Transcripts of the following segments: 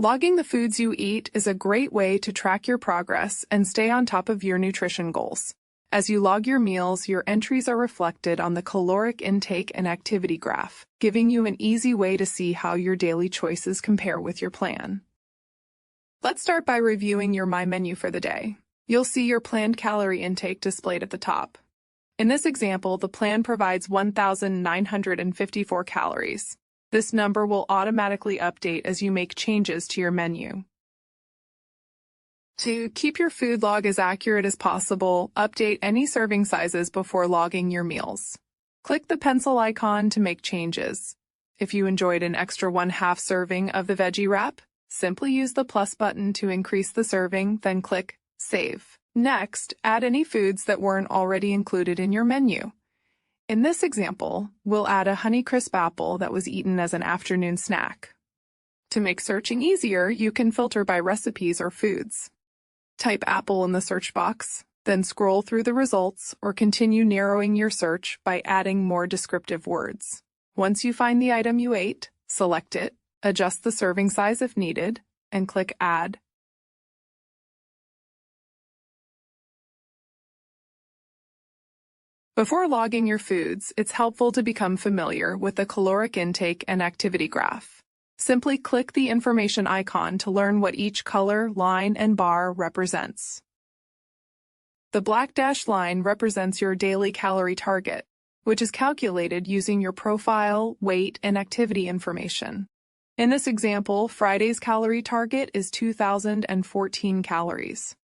Logging the foods you eat is a great way to track your progress and stay on top of your nutrition goals. As you log your meals, your entries are reflected on the caloric intake and activity graph, giving you an easy way to see how your daily choices compare with your plan. Let's start by reviewing your My Menu for the day. You'll see your planned calorie intake displayed at the top. In this example, the plan provides 1,954 calories. This number will automatically update as you make changes to your menu. To keep your food log as accurate as possible, update any serving sizes before logging your meals. Click the pencil icon to make changes. If you enjoyed an extra 1/2 serving of the veggie wrap, simply use the plus button to increase the serving, then click Save. Next, add any foods that weren't already included in your menu. In this example, we'll add a Honeycrisp apple that was eaten as an afternoon snack. To make searching easier, you can filter by recipes or foods. Type apple in the search box, then scroll through the results or continue narrowing your search by adding more descriptive words. Once you find the item you ate, select it, adjust the serving size if needed, and click Add. Before logging your foods, it's helpful to become familiar with the caloric intake and activity graph. Simply click the information icon to learn what each color, line, and bar represents. The black dashed line represents your daily calorie target, which is calculated using your profile, weight, and activity information. In this example, Friday's calorie target is 2,014 calories.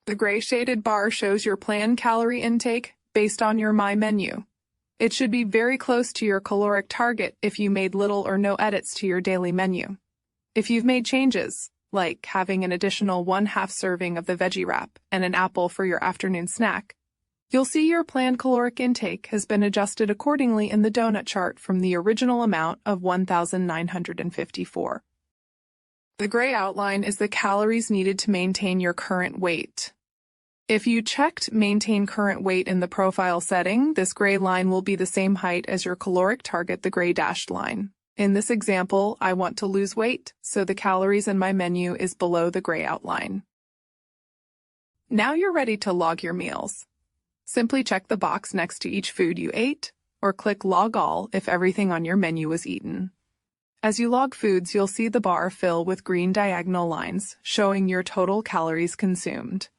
The gray shaded bar shows your planned calorie intake based on your My Menu. It should be very close to your caloric target if you made little or no edits to your daily menu. If you've made changes, like having an additional 1/2 serving of the veggie wrap and an apple for your afternoon snack, you'll see your planned caloric intake has been adjusted accordingly in the donut chart from the original amount of 1,954. The gray outline is the calories needed to maintain your current weight. If you checked Maintain Current Weight in the profile setting, this gray line will be the same height as your caloric target, the gray dashed line. In this example, I want to lose weight, so the calories in my menu is below the gray outline. Now you're ready to log your meals. Simply check the box next to each food you ate, or click Log All if everything on your menu was eaten. As you log foods, you'll see the bar fill with green diagonal lines, showing your total calories consumed.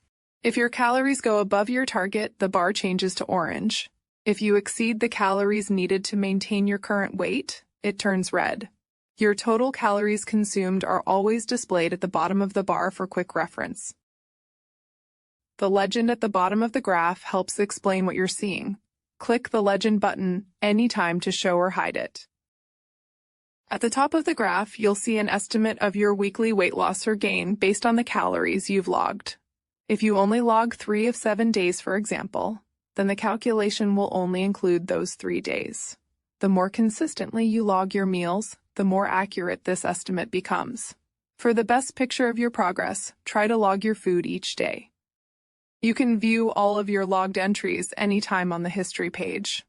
If your calories go above your target, the bar changes to orange. If you exceed the calories needed to maintain your current weight, it turns red. Your total calories consumed are always displayed at the bottom of the bar for quick reference. The legend at the bottom of the graph helps explain what you're seeing. Click the legend button anytime to show or hide it. At the top of the graph, you'll see an estimate of your weekly weight loss or gain based on the calories you've logged. If you only log 3 of 7 days, for example, then the calculation will only include those 3 days. The more consistently you log your meals, the more accurate this estimate becomes. For the best picture of your progress, try to log your food each day. You can view all of your logged entries anytime on the history page.